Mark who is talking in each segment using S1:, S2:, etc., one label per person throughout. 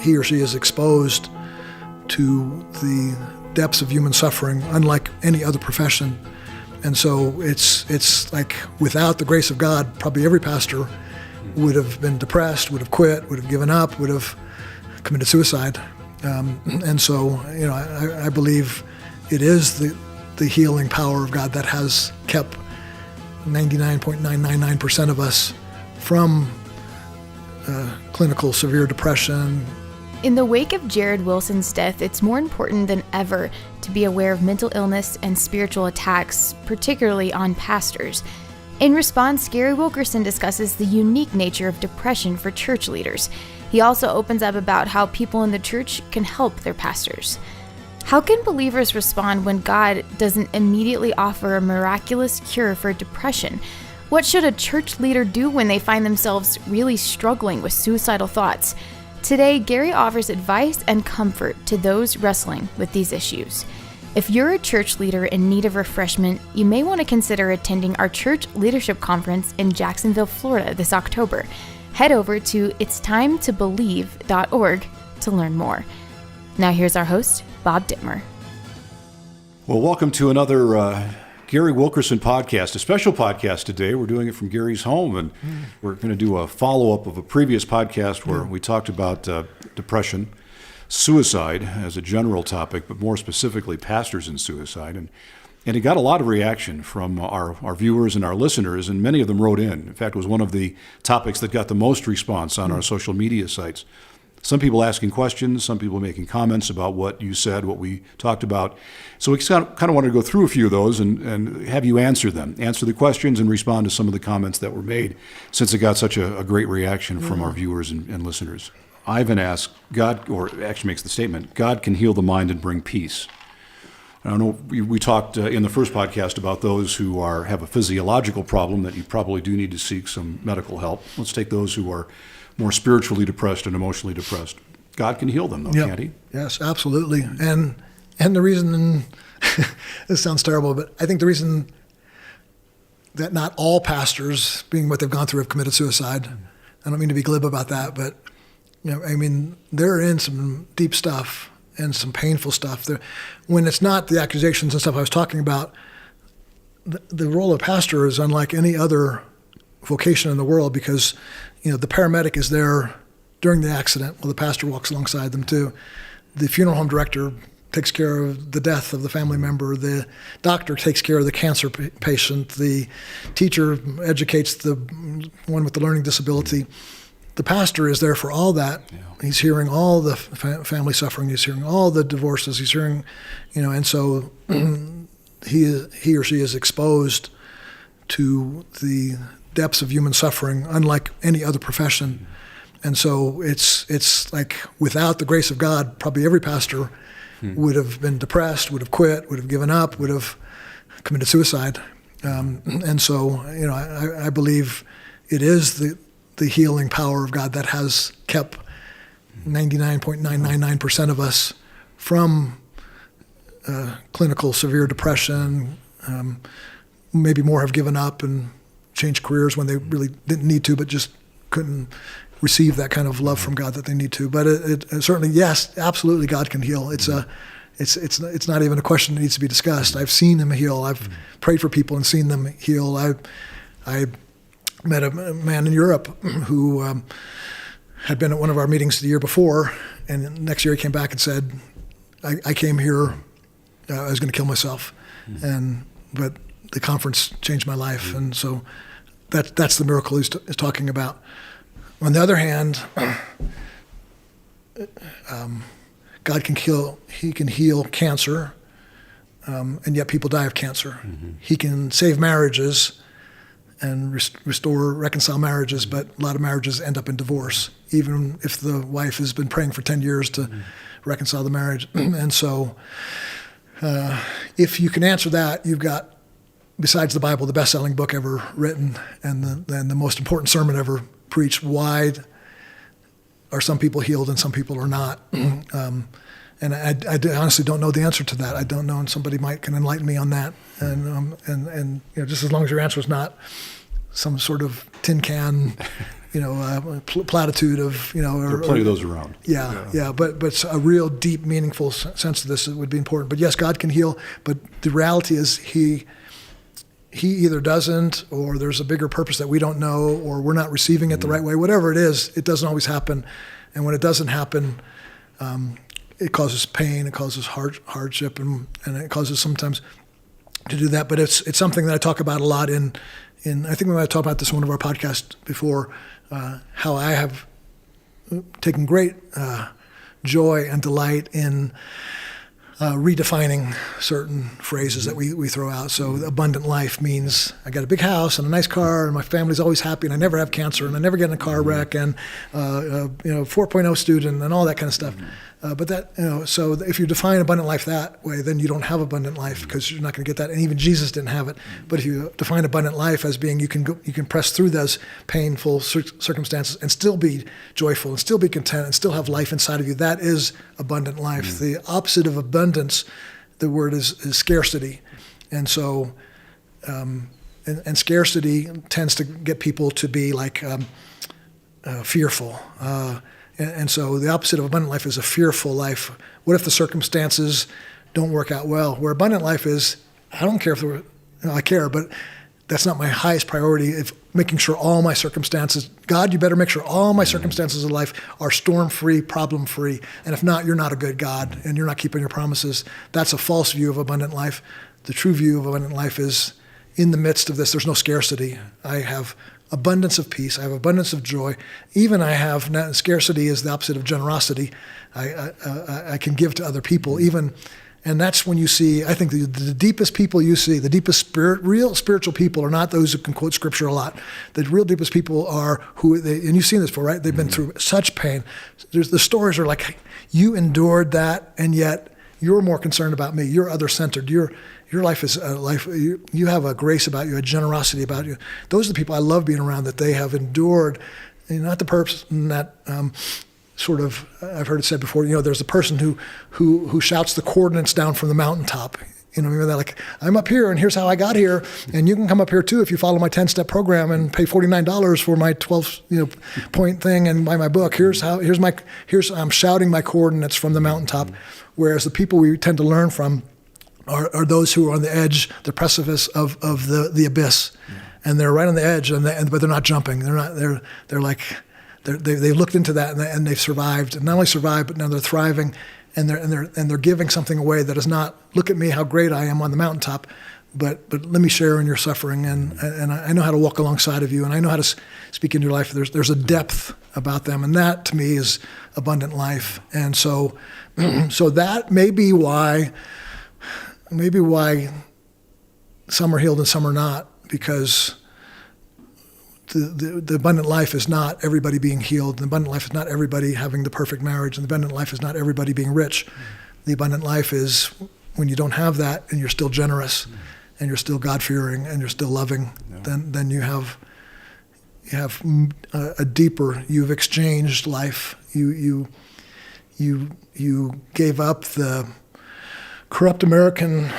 S1: he or she is exposed to the depths of human suffering, unlike any other profession. And so it's like, without the grace of God, probably every pastor would have been depressed, would have quit, would have given up, would have committed suicide. And so, I believe it is the healing power of God that has kept 99.999% of us from clinical severe depression.
S2: In the wake of Jared Wilson's death, it's more important than ever to be aware of mental illness and spiritual attacks, particularly on pastors. In response, Gary Wilkerson discusses the unique nature of depression for church leaders. He also opens up about how people in the church can help their pastors. How can believers respond when God doesn't immediately offer a miraculous cure for depression? What should a church leader do when they find themselves really struggling with suicidal thoughts? Today, Gary offers advice and comfort to those wrestling with these issues. If you're a church leader in need of refreshment, you may want to consider attending our church leadership conference in Jacksonville, Florida this October. Head over to itstimetoBelieve.org to learn more. Now here's our host, Bob Ditmer.
S3: Well, welcome to another Gary Wilkerson Podcast, a special podcast today. We're doing it from Gary's home, and we're going to do a follow-up of a previous podcast where we talked about depression, suicide as a general topic, but more specifically pastors and suicide. And it got a lot of reaction from our viewers and our listeners, and many of them wrote in. In fact, it was one of the topics that got the most response on our social media sites. Some people asking questions, some people making comments about what you said, what we talked about. So we kind of wanted to go through a few of those and have you answer them, answer the questions and respond to some of the comments that were made, since it got such a great reaction from our viewers and listeners. Ivan asked, God, or actually makes the statement, God can heal the mind and bring peace. I know we talked in the first podcast about those who have a physiological problem that you probably do need to seek some medical help. Let's take those who are more spiritually depressed and emotionally depressed. God can heal them, though, can't he?
S1: Yes, absolutely. And the reason, this sounds terrible, but I think the reason that not all pastors, being what they've gone through, have committed suicide, I don't mean to be glib about that, but they're in some deep stuff and some painful stuff. When it's not the accusations and stuff I was talking about, the role of pastor is unlike any other vocation in the world, because the paramedic is there during the accident while the pastor walks alongside them too. The funeral home director takes care of the death of the family member. The doctor takes care of the cancer patient. The teacher educates the one with the learning disability. The pastor is there for all that. Yeah. He's hearing all the family suffering. He's hearing all the divorces. He's hearing, and so he or she is exposed to the depths of human suffering, unlike any other profession. And so it's like, without the grace of God, probably every pastor would have been depressed, would have quit, would have given up, would have committed suicide. And so, I believe it is the healing power of God that has kept 99.999% of us from clinical severe depression. Maybe more have given up and changed careers when they really didn't need to, but just couldn't receive that kind of love from God that they need to. But it certainly, yes, absolutely, God can heal. It's not even a question that needs to be discussed. I've seen Him heal. I've prayed for people and seen them heal. I met a man in Europe who had been at one of our meetings the year before, and next year he came back and said, I came here, I was going to kill myself, but the conference changed my life. And so that's the miracle he's talking about. On the other hand, God can heal cancer, and yet people die of cancer. He can save marriages and reconcile marriages, but a lot of marriages end up in divorce, even if the wife has been praying for 10 years to reconcile the marriage. And so if you can answer that, you've got, besides the Bible, the best-selling book ever written and the most important sermon ever preached. Why are some people healed and some people are not? And I honestly don't know the answer to that. I don't know, and somebody can enlighten me on that. And just as long as your answer is not, some sort of tin can, platitude of,
S3: There are plenty of those around.
S1: Yeah. But a real deep, meaningful sense of this would be important. But yes, God can heal, but the reality is He either doesn't, or there's a bigger purpose that we don't know, or we're not receiving it the right way. Whatever it is, it doesn't always happen. And when it doesn't happen, it causes pain, it causes hardship, and it causes sometimes to do that. But it's something that I talk about a lot in I think we might talk about this in one of our podcasts before, how I have taken great joy and delight in redefining certain phrases that we throw out. So abundant life means I got a big house and a nice car, and my family's always happy, and I never have cancer, and I never get in a car wreck, and 4.0 student, and all that kind of stuff. But that, so if you define abundant life that way, then you don't have abundant life, because you're not going to get that. And even Jesus didn't have it. But if you define abundant life as being you can press through those painful circumstances and still be joyful and still be content and still have life inside of you, that is abundant life. The opposite of abundance, the word is scarcity. And so, and scarcity tends to get people to be like fearful. And so the opposite of abundant life is a fearful life. What if the circumstances don't work out well? Where abundant life is, I don't care if I care, but that's not my highest priority. If making sure all my circumstances, God, you better make sure all my circumstances of life are storm-free, problem-free. And if not, you're not a good God, and you're not keeping your promises. That's a false view of abundant life. The true view of abundant life is, in the midst of this, there's no scarcity. I have abundance of peace. I have abundance of joy. Even I have scarcity is the opposite of generosity. I can give to other people. Even, and that's when you see. I think the deepest people you see, the deepest real spiritual people, are not those who can quote scripture a lot. The real deepest people are and you've seen this before, right? They've been through such pain. The stories are like, you endured that, and yet you're more concerned about me. You're other-centered. Your life is a life, you have a grace about you, a generosity about you. Those are the people I love being around, that they have endured, not the person that sort of, I've heard it said before, there's the person who shouts the coordinates down from the mountaintop. They're like, I'm up here, and here's how I got here, and you can come up here too if you follow my 10-step program and pay $49 for my 12 point thing and buy my book. I'm shouting my coordinates from the mountaintop. Whereas the people we tend to learn from are those who are on the edge, the precipice of the abyss, and they're right on the edge, but they're not jumping. They looked into that, and they've survived, and not only survived, but now they're thriving, and they're giving something away that is not, look at me, how great I am on the mountaintop, but let me share in your suffering, and I know how to walk alongside of you, and I know how to speak into your life. There's a depth about them, and that to me is abundant life. And so that may be why some are healed and some are not, because the abundant life is not everybody being healed. The abundant life is not everybody having the perfect marriage. And the abundant life is not everybody being rich. The abundant life is when you don't have that and you're still generous and you're still God-fearing and you're still loving, then you have a deeper, you've exchanged life. You gave up the corrupt American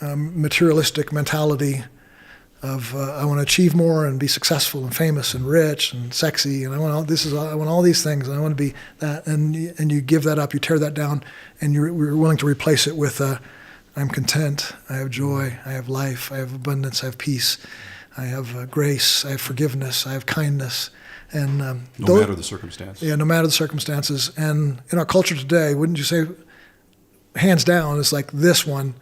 S1: materialistic mentality of I want to achieve more and be successful and famous and rich and sexy, and I want all these things, and I want to be that, and you give that up, you tear that down, and you're willing to replace it with I'm content, I have joy, I have life, I have abundance, I have peace, I have grace, I have forgiveness, I have kindness, and
S3: no matter the circumstance.
S1: Yeah, no matter the circumstances. And in our culture today, wouldn't you say, hands down, it's like this one.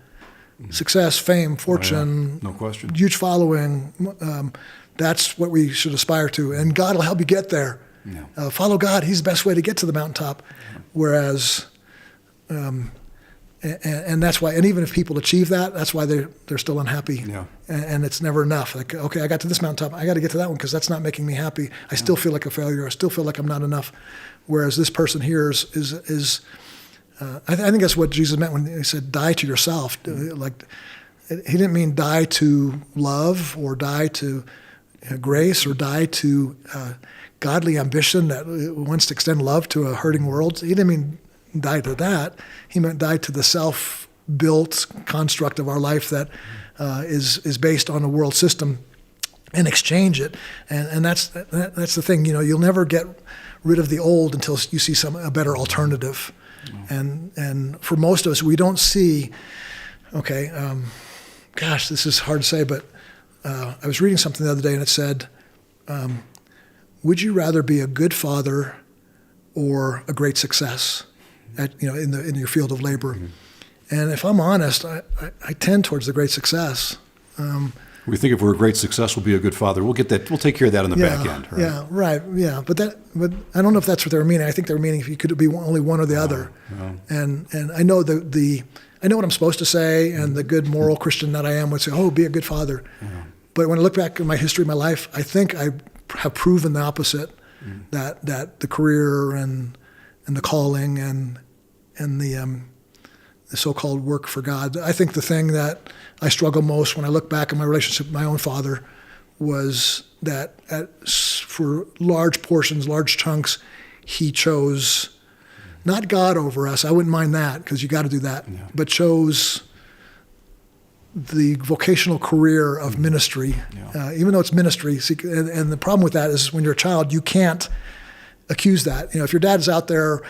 S1: Success, fame, fortune,
S3: no question,
S1: huge following, that's what we should aspire to. And God will help you get there. Yeah. Follow God. He's the best way to get to the mountaintop. Yeah. Whereas, and that's why, and even if people achieve that, that's why they're still unhappy. Yeah. And it's never enough. Like, okay, I got to this mountaintop, I got to get to that one because that's not making me happy. I still feel like a failure. I still feel like I'm not enough. Whereas this person here is I think that's what Jesus meant when he said, die to yourself. Like, he didn't mean die to love or die to grace or die to godly ambition that wants to extend love to a hurting world. He didn't mean die to that. He meant die to the self-built construct of our life that is based on a world system and exchange it. And that's the thing. You'll never get rid of the old until you see a better alternative. And for most of us, we don't see. Okay, gosh, this is hard to say, but I was reading something the other day, and it said, "Would you rather be a good father or a great success in your field of labor?" And if I'm honest, I tend towards the great success.
S3: We think if we're a great success, we'll be a good father. We'll get that. We'll take care of that on the back end. Right?
S1: Yeah, right. Yeah, but I don't know if that's what they were meaning. I think they were meaning if you could be only one or the other. And I know I know what I'm supposed to say, and the good moral Christian that I am would say, "Oh, be a good father." But when I look back at my history, my life, I think I have proven the opposite. That the career and the calling and the so-called work for God. I think the thing that I struggle most when I look back at my relationship with my own father was that for large portions, large chunks, he chose not God over us. I wouldn't mind that, because you got to do that, but chose the vocational career of ministry, even though it's ministry. And the problem with that is when you're a child, you can't accuse that. If your dad is out there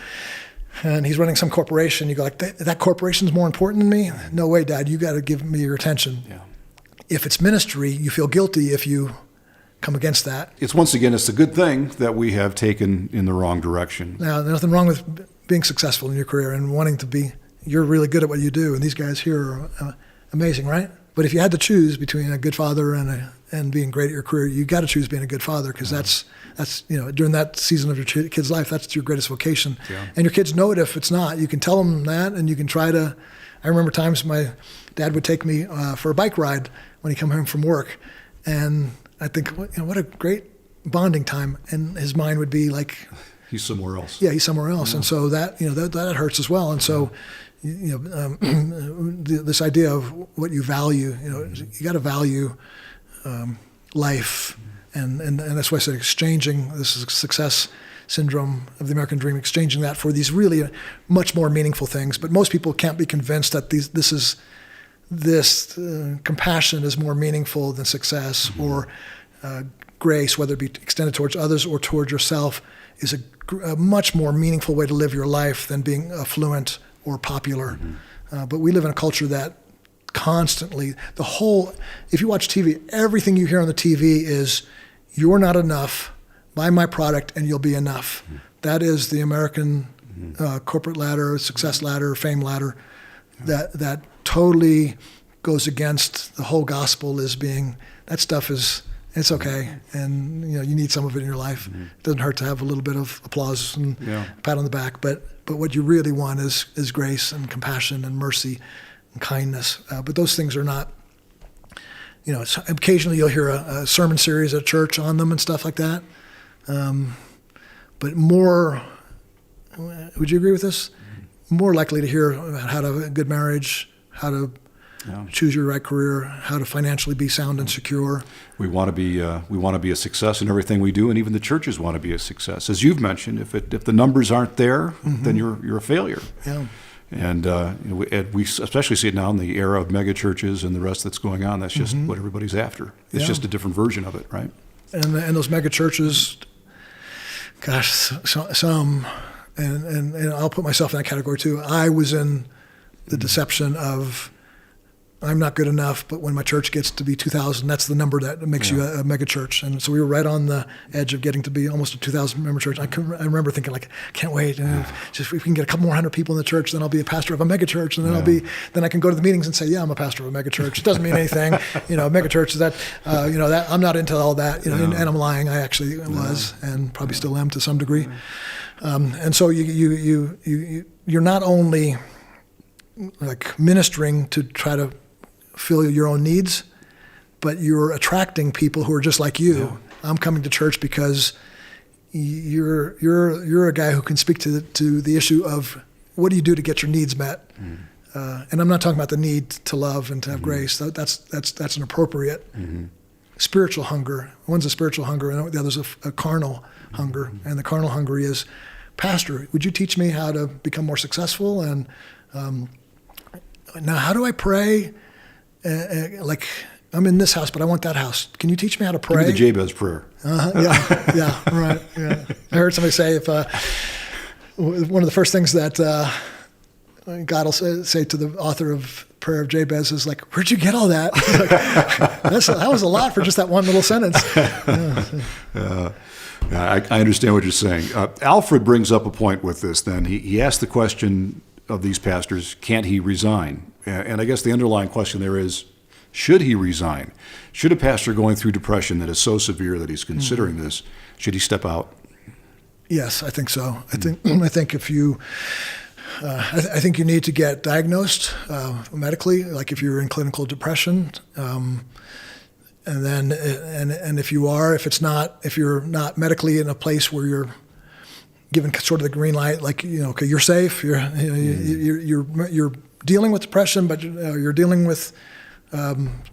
S1: and he's running some corporation, you go like, that corporation's more important than me? No way, Dad, you got to give me your attention. If it's ministry, you feel guilty if you come against that.
S3: It's a good thing that we have taken in the wrong direction.
S1: Now, there's nothing wrong with being successful in your career and wanting to be, you're really good at what you do, and these guys here are amazing, right? But if you had to choose between a good father and being great at your career, you got to choose being a good father, because that's during that season of your kid's life, that's your greatest vocation. And your kids know it if it's not. You can tell them that, and you can try to. I remember times my dad would take me for a bike ride when he come home from work, and I think, what a great bonding time, and his mind would be like,
S3: he's somewhere else.
S1: Yeah, he's somewhere else, and so that that hurts as well, and so. This idea of what you value, you got to value life, and that's why I said exchanging. This is a success syndrome of the American dream, exchanging that for these really much more meaningful things. But most people can't be convinced that this compassion is more meaningful than success, or grace, whether it be extended towards others or towards yourself, is a much more meaningful way to live your life than being affluent or popular. But we live in a culture that constantly, if you watch TV, everything you hear on the TV is, "You're not enough, buy my product and you'll be enough." That is the American corporate ladder, success ladder, fame ladder, that totally goes against the whole gospel as being, that stuff is, it's okay, and you need some of it in your life. It doesn't hurt to have a little bit of applause and pat on the back, but what you really want is grace and compassion and mercy and kindness. But those things are not, occasionally you'll hear a sermon series at church on them and stuff like that. But more, would you agree with this? More likely to hear about how to have a good marriage, how to choose your right career, how to financially be sound and secure. We want to be a success in everything we do, and even the churches want to be a success. As you've mentioned, if the numbers aren't there, then you're a failure. Yeah. And we especially see it now in the era of mega churches and the rest that's going on. That's just what everybody's after. It's just a different version of it, right? And those mega churches, gosh, some, and I'll put myself in that category too. I was in the deception of, I'm not good enough, but when my church gets to be 2,000, that's the number that makes you a mega church. And so we were right on the edge of getting to be almost a 2,000 member church. I remember thinking, like, can't wait. And just if we can get a couple more hundred people in the church, then I'll be a pastor of a mega church, and then then I can go to the meetings and say, yeah, I'm a pastor of a mega church. It doesn't mean anything. Mega church is that, that I'm not into all that. And I'm lying. I actually was, and probably still am to some degree. And so you're not only like ministering to try to fill your own needs, but you're attracting people who are just like you. Yeah. I'm coming to church because you're a guy who can speak to the issue of what do you do to get your needs met. And I'm not talking about the need to love and to have grace. That's an appropriate spiritual hunger. One's a spiritual hunger, and the other's a carnal hunger. And the carnal hunger is, Pastor, would you teach me how to become more successful? And now, how do I pray? I'm in this house, but I want that house. Can you teach me how to pray?
S3: Give me the Jabez prayer.
S1: Right. Yeah. I heard somebody say if one of the first things that God will say to the author of Prayer of Jabez is like, "Where'd you get all that?" Like, that was a lot for just that one little sentence.
S3: I understand what you're saying. Alfred brings up a point with this. Then he asked the question of these pastors, can't he resign? And I guess the underlying question there is, should he resign? Should a pastor going through depression that is so severe that he's considering this, should he step out?
S1: Yes, I think so. I think if you, I think you need to get diagnosed medically, like if you're in clinical depression, and then if you're not medically in a place where you're given sort of the green light, like okay, you're safe, you're dealing with depression, but you're dealing with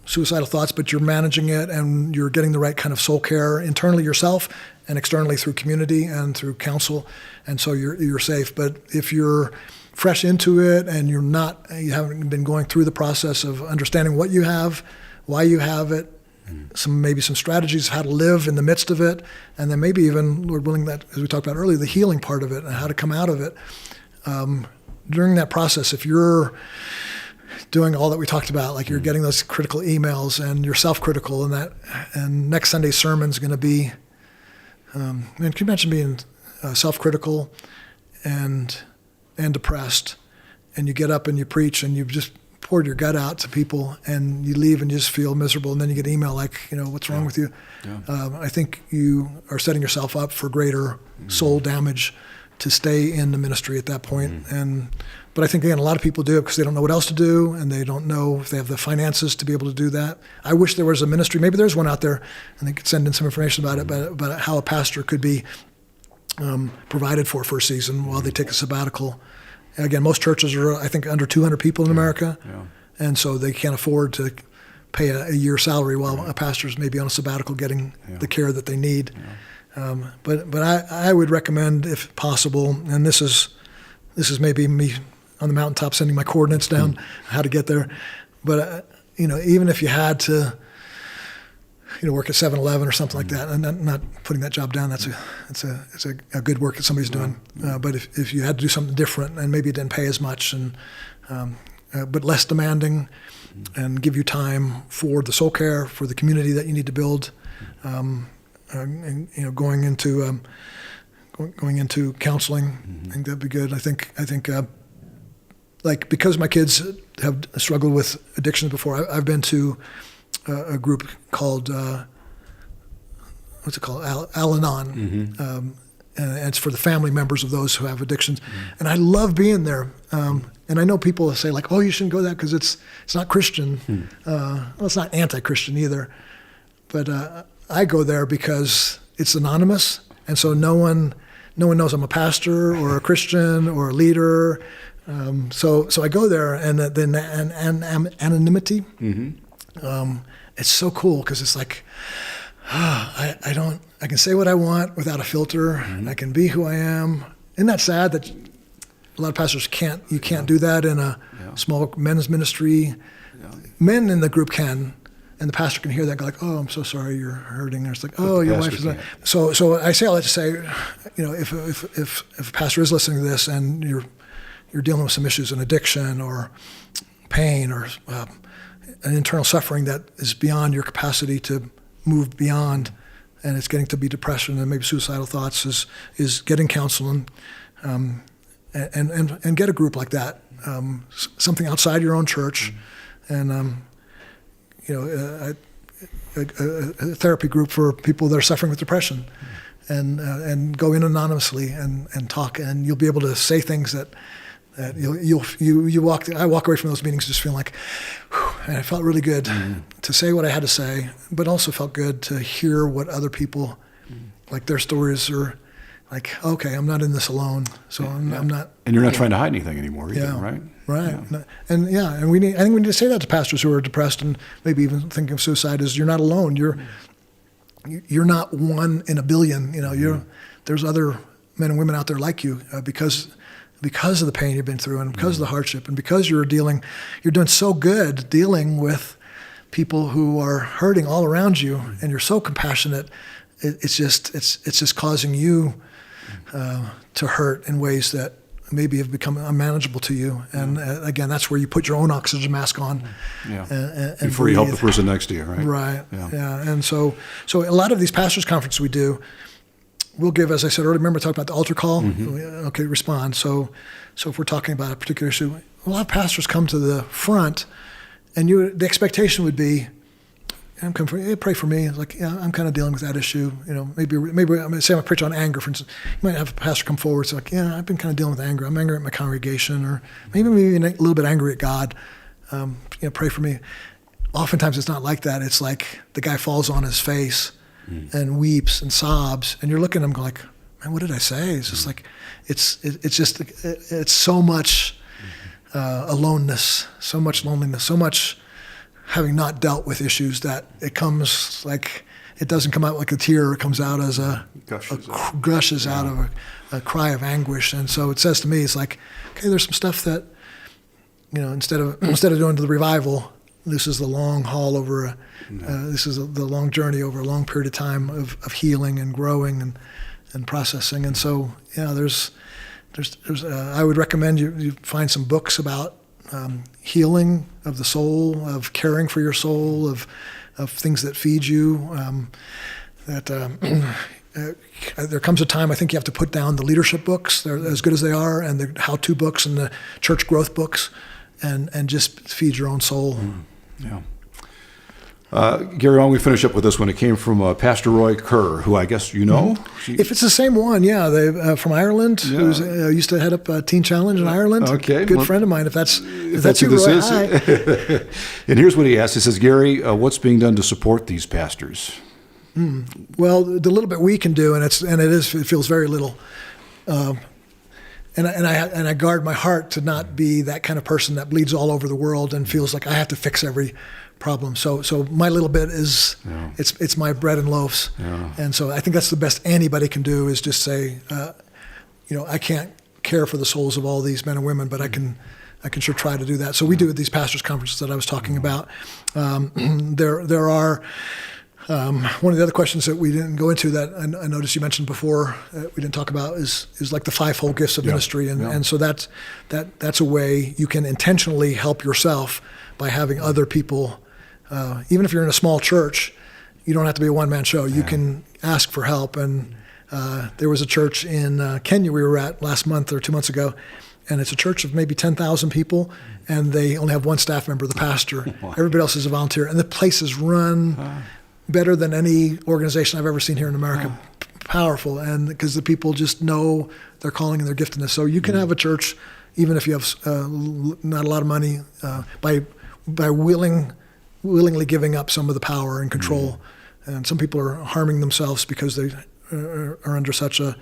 S1: suicidal thoughts, but you're managing it and you're getting the right kind of soul care internally yourself and externally through community and through counsel, and so you're safe. But if you're fresh into it and you haven't been going through the process of understanding what you have, why you have it, maybe some strategies how to live in the midst of it, and then maybe even, Lord willing, that as we talked about earlier, the healing part of it and how to come out of it. During that process, if you're doing all that we talked about, like you're getting those critical emails and you're self-critical, and next Sunday's sermon's going to be, can you imagine being self-critical and depressed, and you get up and you preach and you've just poured your gut out to people and you leave and you just feel miserable, and then you get an email like, what's wrong with you? Yeah. I think you are setting yourself up for greater soul damage to stay in the ministry at that point. But I think, again, a lot of people do it because they don't know what else to do, and they don't know if they have the finances to be able to do that. I wish there was a ministry, maybe there's one out there, and they could send in some information about it, about how a pastor could be provided for a season while they take a sabbatical. Again, most churches are, I think, under 200 people in America, and so they can't afford to pay a year's salary while a pastor's maybe on a sabbatical getting the care that they need. But I would recommend, if possible, and this is maybe me on the mountaintop sending my coordinates down how to get there, but even if you had to work at 7-Eleven or something like that, and not putting that job down, it's a good work that somebody's doing. But if you had to do something different and maybe it didn't pay as much and but less demanding, and give you time for the soul care, for the community that you need to build, and going into counseling, I think that'd be good. I think like, because my kids have struggled with addictions before, I've been to a group called what's it called, Al-Anon, and it's for the family members of those who have addictions, and I love being there. And I know people say like, "Oh, you shouldn't go there because it's not Christian." Well, it's not anti-Christian either, but I go there because it's anonymous, and so no one knows I'm a pastor or a Christian or a leader. So I go there, and then anonymity. It's so cool because it's like, I can say what I want without a filter. I can be who I am. Isn't that sad that a lot of pastors can't do that in a small men's ministry? Men in the group can, and the pastor can hear that, go like, "Oh, I'm so sorry, you're hurting." Or it's like, "Oh, your wife is that." So I say all that to say, if a pastor is listening to this and you're dealing with some issues in addiction or pain or an internal suffering that is beyond your capacity to move beyond, and it's getting to be depression and maybe suicidal thoughts, is getting counseling, and get a group like that, something outside your own church, and a therapy group for people that are suffering with depression, and go in anonymously and talk, and you'll be able to say things that I walk away from those meetings just feeling like, whew, and it felt really good to say what I had to say, but also felt good to hear what other people, like their stories are like, okay, I'm not in this alone, so I'm not. And
S3: you're not trying to hide anything anymore either, right?
S1: Right. Yeah. And I think we need to say that to pastors who are depressed and maybe even thinking of suicide, is you're not alone. You're not one in a billion. There's other men and women out there like you, because of the pain you've been through, and because of the hardship, and because you're doing so good dealing with people who are hurting all around you, and you're so compassionate, it's just causing you to hurt in ways that maybe have become unmanageable to you. And again, that's where you put your own oxygen mask on.
S3: Yeah.
S1: And
S3: before you help the person next to you, right?
S1: Right. Yeah. And so a lot of these pastors' conferences we do, we'll give, as I said earlier, remember I talked about the altar call? Okay, respond. So if we're talking about a particular issue, a lot of pastors come to the front, and the expectation would be, I'm coming for you, hey, pray for me. It's like, yeah, I'm kind of dealing with that issue. Maybe I'm going to say I'm a preacher on anger, for instance. You might have a pastor come forward and say, like, yeah, I've been kind of dealing with anger. I'm angry at my congregation, or maybe a little bit angry at God. Pray for me. Oftentimes it's not like that. It's like the guy falls on his face and weeps and sobs, and you're looking at him going like, man, what did I say? It's just like, it's so much aloneness, so much loneliness, so much having not dealt with issues that it comes like, it doesn't come out like a tear, it comes out as gushes out of a cry of anguish. And so it says to me, it's like, okay, there's some stuff that, instead of doing the revival, this is the long haul over, this is the long journey over a long period of time of healing and growing and processing. And so, there's I would recommend you find some books about healing of the soul, of caring for your soul, of things that feed you. There comes a time I think you have to put down the leadership books, they're as good as they are, and the how-to books and the church growth books, and just feed your own soul.
S3: Yeah. Gary, why don't we finish up with this one? It came from Pastor Roy Kerr, who I guess you know?
S1: If it's the same one, yeah. They from Ireland, who's used to head up Teen Challenge in Ireland.
S3: Okay.
S1: Good friend of mine, if that's you,
S3: who this
S1: Roy,
S3: is.
S1: hi.
S3: And here's what he asked. He says, Gary, what's being done to support these pastors?
S1: Well, the little bit we can do, and it feels very little. And I guard my heart to not be that kind of person that bleeds all over the world and feels like I have to fix every problem. So my little bit is it's my bread and loaves. Yeah. And so I think that's the best anybody can do, is just say, I can't care for the souls of all these men and women, but I can sure try to do that. So we do at these pastors' conferences that I was talking about. There are one of the other questions that we didn't go into that I noticed you mentioned before we didn't talk about is like the fivefold gifts of ministry, and so that's a way you can intentionally help yourself by having other people. Even if you're in a small church, you don't have to be a one-man show. You can ask for help. And there was a church in Kenya we were at last month or 2 months ago, and it's a church of maybe 10,000 people, and they only have one staff member, the pastor. Everybody else is a volunteer, and the place is run better than any organization I've ever seen here in America. Powerful, and because the people just know their calling and their giftedness. So you can have a church, even if you have not a lot of money, by willingly giving up some of the power and control. And some people are harming themselves because they are under such a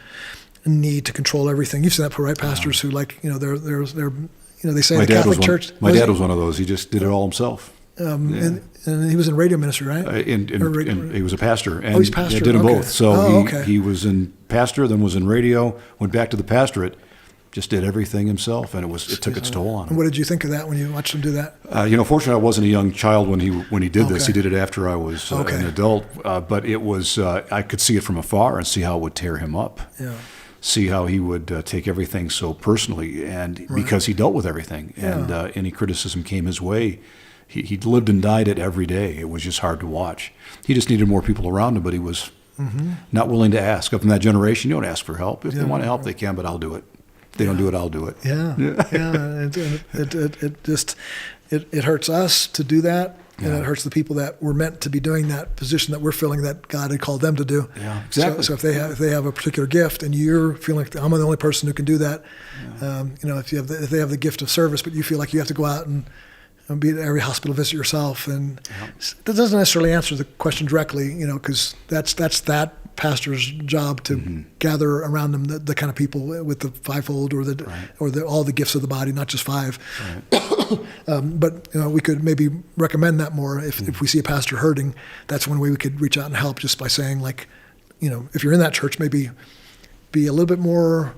S1: need to control everything. You've seen that, right? Pastors who they say the Catholic Church.
S3: My dad was one of those. He just did it all himself.
S1: And he was in radio ministry, right?
S3: And he was a pastor. And
S1: he's pastor.
S3: Did them both. So
S1: okay.
S3: he was in pastor, then was in radio, went back to the pastorate, just did everything himself, and it took its toll on him.
S1: And what did you think of that when you watched him do that?
S3: Fortunately, I wasn't a young child when he did this. He did it after I was an adult, but it was I could see it from afar and see how it would tear him up. Yeah. See how he would take everything so personally, and because he dealt with everything, and any criticism came his way. He lived and died it every day. It was just hard to watch. He just needed more people around him, but he was not willing to ask. Up in that generation, you don't ask for help. If they want to help, they can, but I'll do it. If they don't do it, I'll do it.
S1: It hurts us to do that, and it hurts the people that were meant to be doing that position that we're feeling that God had called them to do.
S3: Yeah, exactly.
S1: So if they have a particular gift, and you're feeling like I'm the only person who can do that, if they have the gift of service, but you feel like you have to go out and be at every hospital visit yourself, and that doesn't necessarily answer the question directly, because that's that pastor's job to gather around them the kind of people with the fivefold or all the gifts of the body, not just five. Right. But we could maybe recommend that more if we see a pastor hurting. That's one way we could reach out and help, just by saying, like, if you're in that church, maybe be a little bit more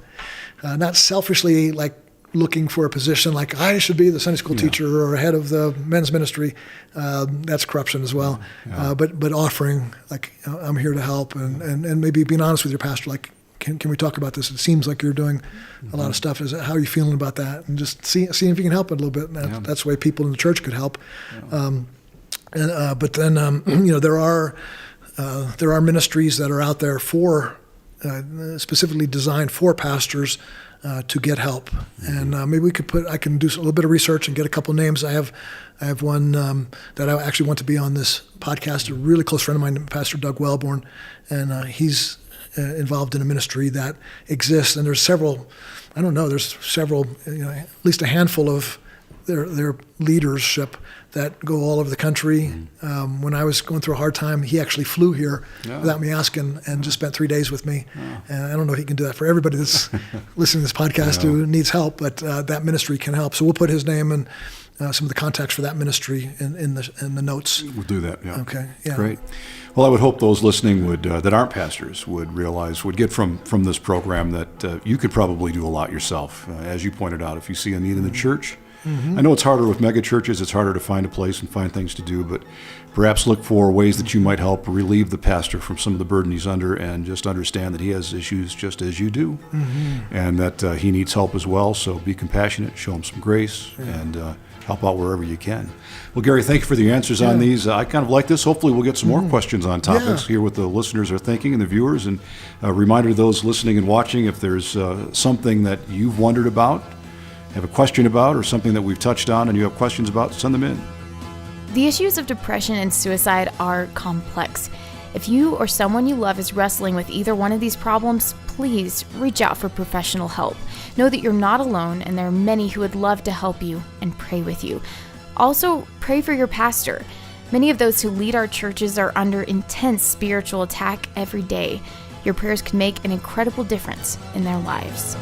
S1: not selfishly like looking for a position like I should be the Sunday school teacher or head of the men's ministry. That's corruption as well. But offering, like, I'm here to help, and maybe being honest with your pastor, like, can we talk about this? It seems like you're doing a lot of stuff. How are you feeling about that? And just seeing if you can help it a little bit. That's the way people in the church could help. But then, there are ministries that are out there for specifically designed for pastors to get help. And maybe I can do a little bit of research and get a couple names. I have one that I actually want to be on this podcast. A really close friend of mine, Pastor Doug Wellborn, and he's involved in a ministry that exists. And there's several, at least a handful of their leadership that go all over the country. When I was going through a hard time, he actually flew here without me asking and just spent 3 days with me. And I don't know if he can do that for everybody that's listening to this podcast who needs help, but that ministry can help. So we'll put his name and some of the contacts for that ministry in the notes.
S3: We'll do that, yeah.
S1: Okay, yeah.
S3: Great. Well, I would hope those listening that aren't pastors would get from this program that you could probably do a lot yourself. As you pointed out, if you see a need in the church, I know it's harder with mega churches. It's harder to find a place and find things to do, but perhaps look for ways that you might help relieve the pastor from some of the burden he's under, and just understand that he has issues just as you do, and that he needs help as well. So be compassionate, show him some grace, and help out wherever you can. Well, Gary, thank you for the answers on these. I kind of like this. Hopefully we'll get some more questions on topics, hear what the listeners are thinking and the viewers. And a reminder to those listening and watching, if there's something that you've wondered about, have a question about, or something that we've touched on and you have questions about, send them in.
S2: The issues of depression and suicide are complex. If you or someone you love is wrestling with either one of these problems, please reach out for professional help. Know that you're not alone, and there are many who would love to help you and pray with you. Also, pray for your pastor. Many of those who lead our churches are under intense spiritual attack every day. Your prayers can make an incredible difference in their lives.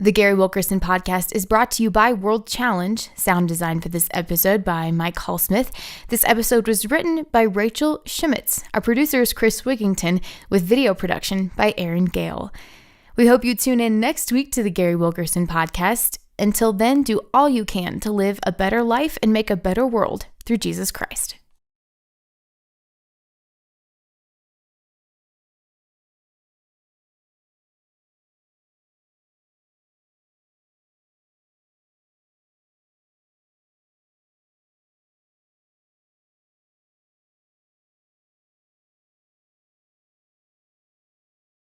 S2: The Gary Wilkerson Podcast is brought to you by World Challenge, sound design for this episode by Mike Hallsmith. This episode was written by Rachel Schmitz. Our producer is Chris Wigington, with video production by Aaron Gale. We hope you tune in next week to the Gary Wilkerson Podcast. Until then, do all you can to live a better life and make a better world through Jesus Christ.